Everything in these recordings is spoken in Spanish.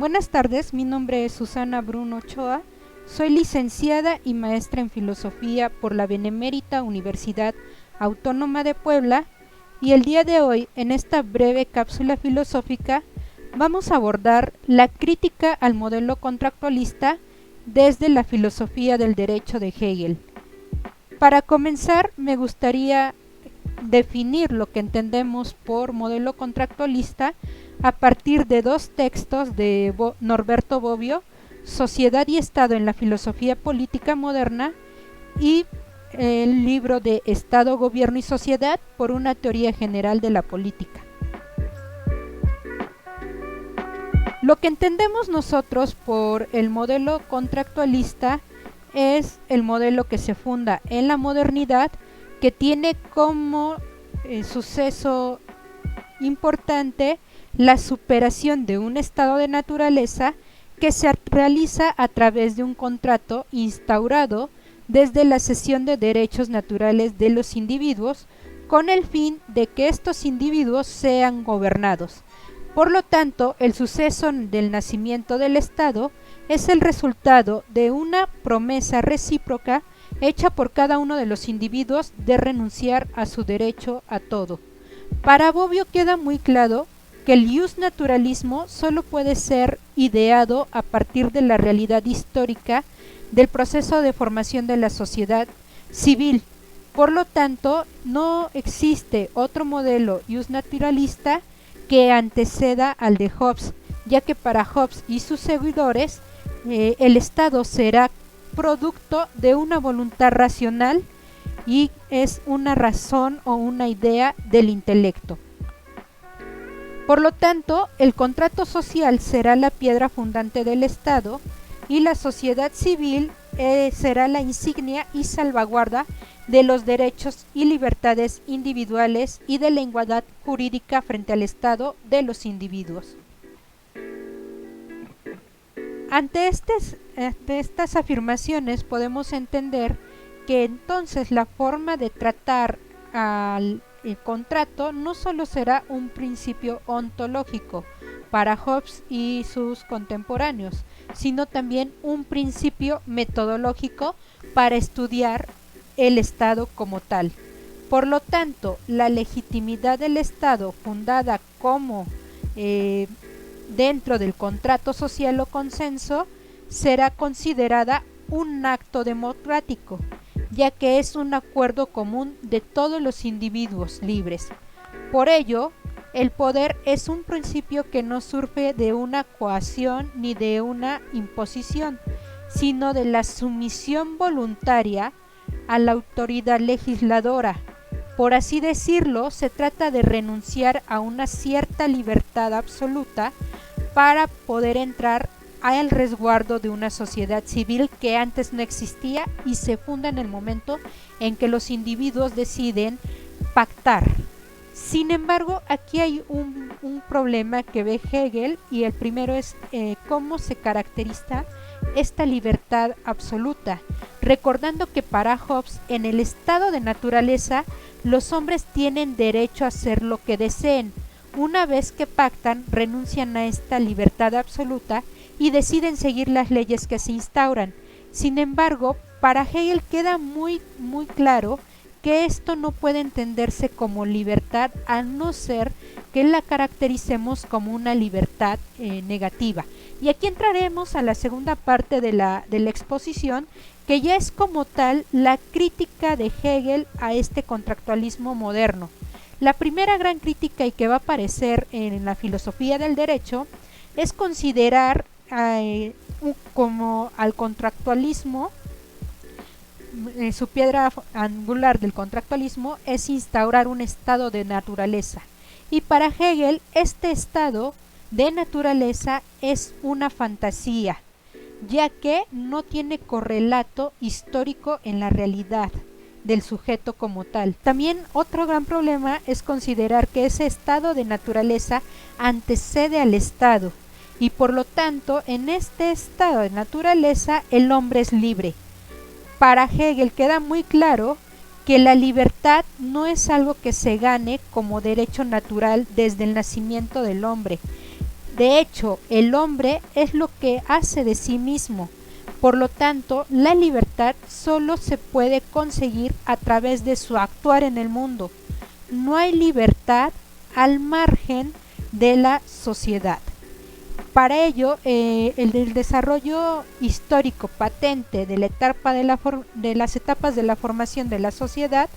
Buenas tardes, mi nombre es Susana Bruno Ochoa, soy licenciada y maestra en Filosofía por la Benemérita Universidad Autónoma de Puebla y el día de hoy, en esta breve cápsula filosófica, vamos a abordar la crítica al modelo contractualista desde la filosofía del derecho de Hegel. Para comenzar, me gustaría definir lo que entendemos por modelo contractualista a partir de dos textos de Norberto Bobbio, Sociedad y Estado en la filosofía política moderna, y el libro de Estado, Gobierno y Sociedad por una teoría general de la política. Lo que entendemos nosotros por el modelo contractualista es el modelo que se funda en la modernidad, que tiene como suceso importante la superación de un estado de naturaleza que se realiza a través de un contrato instaurado desde la cesión de derechos naturales de los individuos con el fin de que estos individuos sean gobernados. Por lo tanto, el suceso del nacimiento del Estado es el resultado de una promesa recíproca hecha por cada uno de los individuos de renunciar a su derecho a todo. Para Bobbio queda muy claro que el justnaturalismo solo puede ser ideado a partir de la realidad histórica del proceso de formación de la sociedad civil. Por lo tanto, no existe otro modelo justnaturalista que anteceda al de Hobbes, ya que para Hobbes y sus seguidores el Estado será producto de una voluntad racional y es una razón o una idea del intelecto. Por lo tanto, el contrato social será la piedra fundante del Estado y la sociedad civil será la insignia y salvaguarda de los derechos y libertades individuales y de la igualdad jurídica frente al Estado de los individuos. Ante estas afirmaciones podemos entender que entonces la forma de tratar al contrato no solo será un principio ontológico para Hobbes y sus contemporáneos, sino también un principio metodológico para estudiar el Estado como tal. Por lo tanto, la legitimidad del Estado fundada como dentro del contrato social o consenso será considerada un acto democrático, ya que es un acuerdo común de todos los individuos libres. Por ello, el poder es un principio que no surge de una coacción ni de una imposición, sino de la sumisión voluntaria a la autoridad legisladora. Por así decirlo, se trata de renunciar a una cierta libertad absoluta para poder entrar al resguardo de una sociedad civil que antes no existía y se funda en el momento en que los individuos deciden pactar. Sin embargo, aquí hay un problema que ve Hegel, y el primero es cómo se caracteriza esta libertad absoluta, recordando que para Hobbes, en el estado de naturaleza, los hombres tienen derecho a hacer lo que deseen. Una vez que pactan, renuncian a esta libertad absoluta y deciden seguir las leyes que se instauran. Sin embargo, para Hegel queda muy claro que esto no puede entenderse como libertad a no ser que la caractericemos como una libertad negativa. Y aquí entraremos a la segunda parte de la exposición, que ya es como tal la crítica de Hegel a este contractualismo moderno. La primera gran crítica, y que va a aparecer en la filosofía del derecho, es considerar como al contractualismo, su piedra angular del contractualismo es instaurar un estado de naturaleza. Y para Hegel, este estado de naturaleza es una fantasía, ya que no tiene correlato histórico en la realidad del sujeto como tal. También otro gran problema es considerar que ese estado de naturaleza antecede al Estado, y por lo tanto en este estado de naturaleza el hombre es libre. Para Hegel queda muy claro que la libertad no es algo que se gane como derecho natural desde el nacimiento del hombre, De hecho, el hombre es lo que hace de sí mismo. Por lo tanto, la libertad solo se puede conseguir a través de su actuar en el mundo. No hay libertad al margen de la sociedad. Para ello, el desarrollo histórico patente de las etapas de la formación de la sociedad,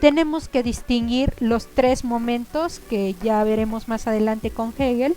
tenemos que distinguir los tres momentos que ya veremos más adelante con Hegel,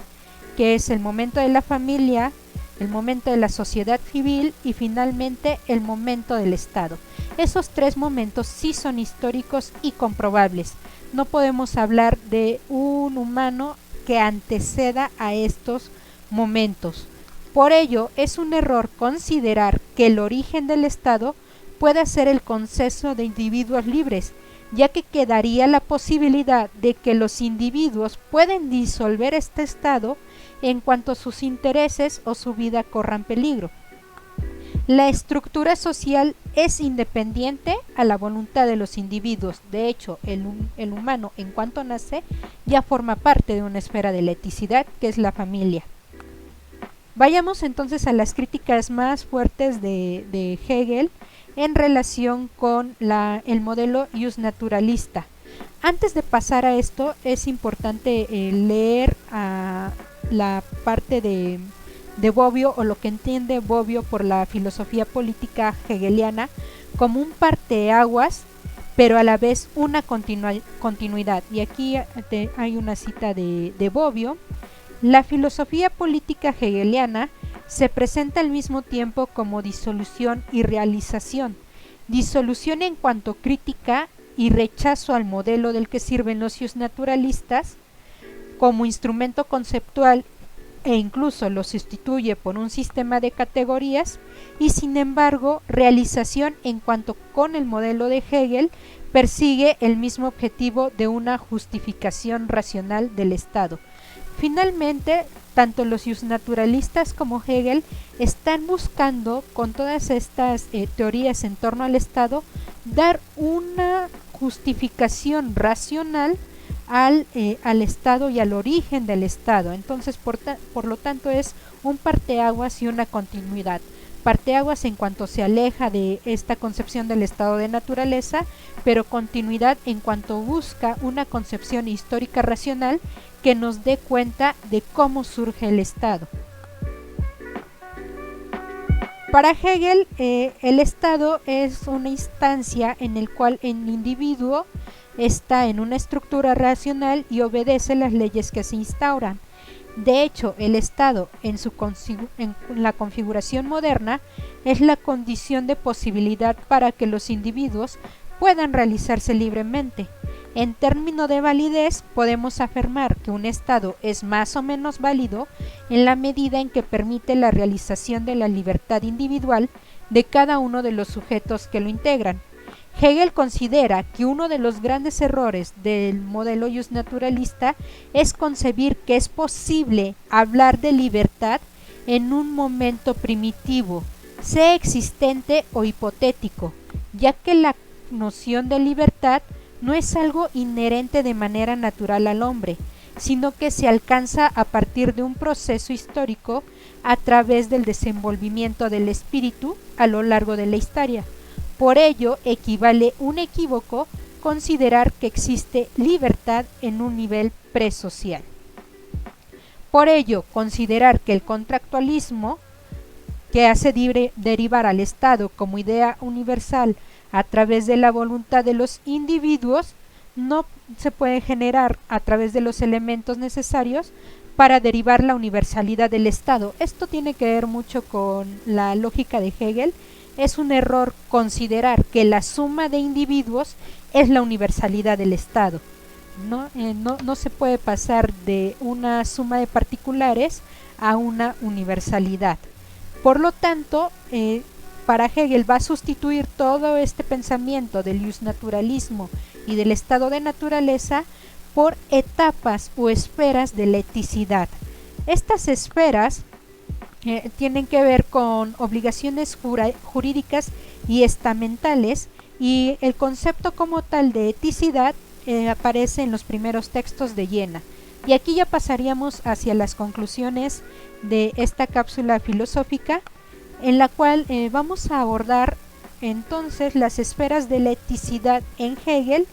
que es el momento de la familia, el momento de la sociedad civil y finalmente el momento del Estado. Esos tres momentos sí son históricos y comprobables. No podemos hablar de un humano que anteceda a estos momentos. Por ello, es un error considerar que el origen del Estado pueda ser el consenso de individuos libres, ya que quedaría la posibilidad de que los individuos pueden disolver este Estado en cuanto sus intereses o su vida corran peligro. La estructura social es independiente a la voluntad de los individuos. De hecho, el humano, en cuanto nace, ya forma parte de una esfera de la eticidad, que es la familia. Vayamos entonces a las críticas más fuertes de Hegel en relación con el modelo justnaturalista. Antes de pasar a esto, es importante leer la parte de Bobbio, o lo que entiende Bobbio por la filosofía política hegeliana como un parteaguas, pero a la vez una continuidad. Y aquí hay una cita de Bobbio. La filosofía política hegeliana se presenta al mismo tiempo como disolución y realización. Disolución en cuanto crítica y rechazo al modelo del que sirven los justnaturalistas como instrumento conceptual, e incluso lo sustituye por un sistema de categorías, y sin embargo realización en cuanto con el modelo de Hegel persigue el mismo objetivo de una justificación racional del Estado. Finalmente, tanto los justnaturalistas como Hegel están buscando, con todas estas teorías en torno al Estado, dar una justificación racional al Estado y al origen del Estado. Entonces, por lo tanto, es un parteaguas y una continuidad. Parteaguas en cuanto se aleja de esta concepción del estado de naturaleza, pero continuidad en cuanto busca una concepción histórica racional que nos dé cuenta de cómo surge el Estado. Para Hegel, el Estado es una instancia en la cual el individuo está en una estructura racional y obedece las leyes que se instauran. De hecho, el Estado, en la configuración moderna, es la condición de posibilidad para que los individuos puedan realizarse libremente. En términos de validez, podemos afirmar que un Estado es más o menos válido en la medida en que permite la realización de la libertad individual de cada uno de los sujetos que lo integran. Hegel considera que uno de los grandes errores del modelo justnaturalista es concebir que es posible hablar de libertad en un momento primitivo, sea existente o hipotético, ya que la noción de libertad no es algo inherente de manera natural al hombre, sino que se alcanza a partir de un proceso histórico a través del desenvolvimiento del espíritu a lo largo de la historia. Por ello, equivale un equívoco considerar que existe libertad en un nivel presocial. Por ello, considerar que el contractualismo, que hace derivar al Estado como idea universal a través de la voluntad de los individuos, no se puede generar a través de los elementos necesarios para derivar la universalidad del Estado. Esto tiene que ver mucho con la lógica de Hegel. Es un error considerar que la suma de individuos es la universalidad del Estado. No se puede pasar de una suma de particulares a una universalidad. Por lo tanto, para Hegel va a sustituir todo este pensamiento del justnaturalismo y del estado de naturaleza por etapas o esferas de la eticidad. Estas esferas tienen que ver con obligaciones jurídicas y estamentales, y el concepto como tal de eticidad aparece en los primeros textos de Jena. Y aquí ya pasaríamos hacia las conclusiones de esta cápsula filosófica, en la cual vamos a abordar entonces las esferas de la eticidad en Hegel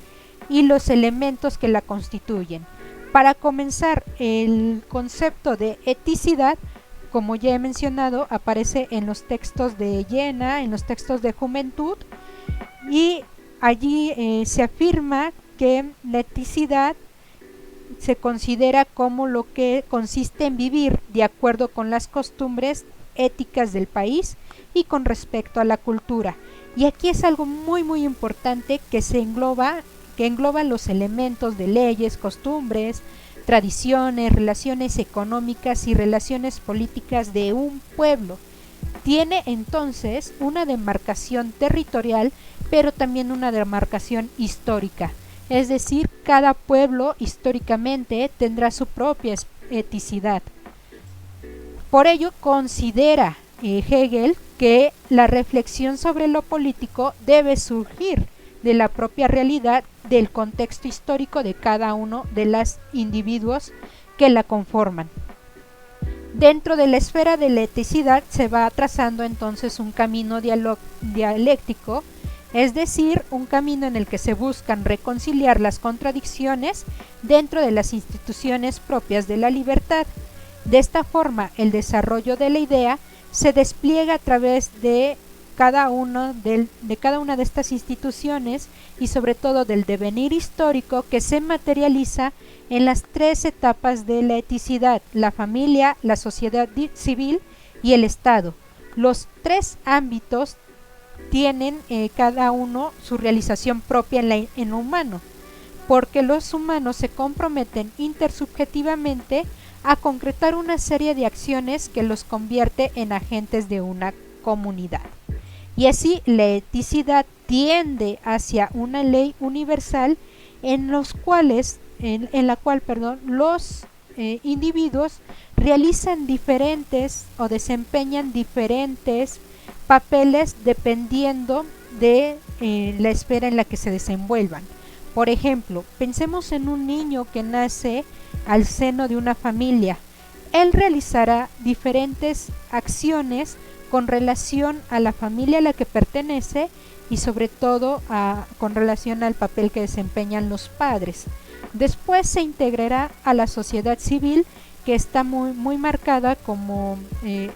y los elementos que la constituyen. Para comenzar, el concepto de eticidad, como ya he mencionado, aparece en los textos de Jena, en los textos de Juventud, y allí se afirma que la eticidad se considera como lo que consiste en vivir de acuerdo con las costumbres éticas del país y con respecto a la cultura. Y aquí es algo muy importante que engloba los elementos de leyes, costumbres, tradiciones, relaciones económicas y relaciones políticas de un pueblo. Tiene entonces una demarcación territorial, pero también una demarcación histórica. Es decir, cada pueblo históricamente tendrá su propia eticidad. Por ello considera Hegel que la reflexión sobre lo político debe surgir de la propia realidad del contexto histórico de cada uno de los individuos que la conforman. Dentro de la esfera de la eticidad se va trazando entonces un camino dialéctico, es decir, un camino en el que se buscan reconciliar las contradicciones dentro de las instituciones propias de la libertad. De esta forma, el desarrollo de la idea se despliega a través de cada una de estas instituciones y sobre todo del devenir histórico que se materializa en las tres etapas de la eticidad: la familia, la sociedad civil y el Estado. Los tres ámbitos tienen cada uno su realización propia en lo humano, porque los humanos se comprometen intersubjetivamente a concretar una serie de acciones que los convierte en agentes de una comunidad. Y así la eticidad tiende hacia una ley universal en la cual los individuos realizan diferentes o desempeñan diferentes papeles dependiendo de la esfera en la que se desenvuelvan. Por ejemplo, pensemos en un niño que nace al seno de una familia. Él realizará diferentes acciones con relación a la familia a la que pertenece y sobre todo con relación al papel que desempeñan los padres. Después se integrará a la sociedad civil, que está muy marcada como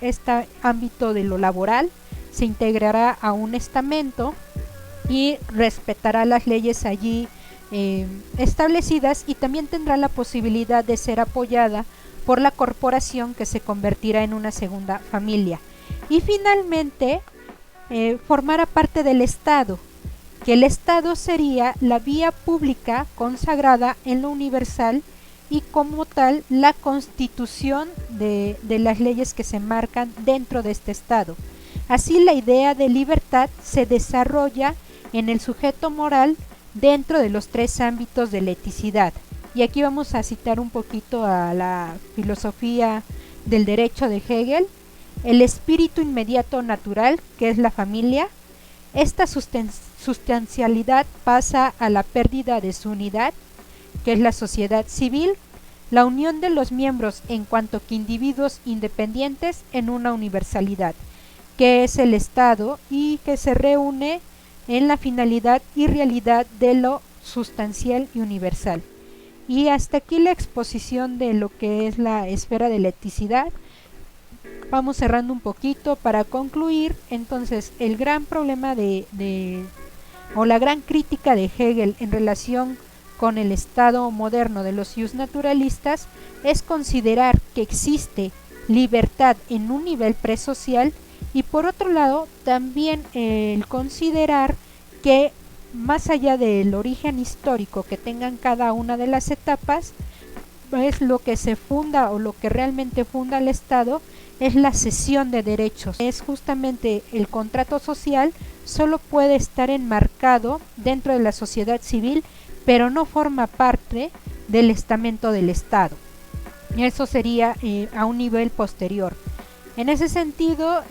este ámbito de lo laboral. Se integrará a un estamento y respetará las leyes allí establecidas, y también tendrá la posibilidad de ser apoyada por la corporación, que se convertirá en una segunda familia. Y finalmente formará parte del Estado, que el Estado sería la vía pública consagrada en lo universal y como tal la constitución de las leyes que se marcan dentro de este Estado. Así la idea de libertad se desarrolla en el sujeto moral dentro de los tres ámbitos de la eticidad. Y aquí vamos a citar un poquito a la filosofía del derecho de Hegel. El espíritu inmediato natural, que es la familia, esta sustancialidad pasa a la pérdida de su unidad, que es la sociedad civil, la unión de los miembros en cuanto que individuos independientes en una universalidad, que es el Estado, y que se reúne en la finalidad y realidad de lo sustancial y universal. Y hasta aquí la exposición de lo que es la esfera de la eticidad. Vamos cerrando un poquito para concluir. Entonces, el gran problema o la gran crítica de Hegel en relación con el estado moderno de los justnaturalistas es considerar que existe libertad en un nivel presocial, y por otro lado también el considerar que más allá del origen histórico que tengan cada una de las etapas, es lo que se funda o lo que realmente funda el Estado es la cesión de derechos. Es justamente el contrato social, solo puede estar enmarcado dentro de la sociedad civil, pero no forma parte del estamento del Estado. Eso sería a un nivel posterior. En ese sentido,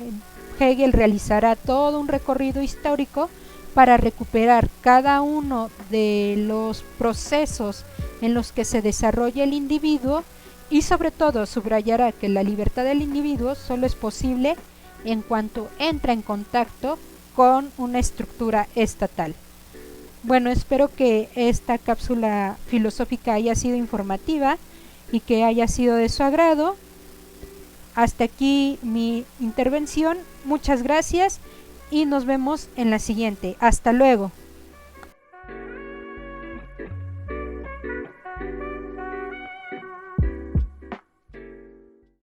Hegel realizará todo un recorrido histórico para recuperar cada uno de los procesos en los que se desarrolla el individuo, y sobre todo subrayará que la libertad del individuo solo es posible en cuanto entra en contacto con una estructura estatal. Bueno, espero que esta cápsula filosófica haya sido informativa y que haya sido de su agrado. Hasta aquí mi intervención. Muchas gracias y nos vemos en la siguiente. Hasta luego.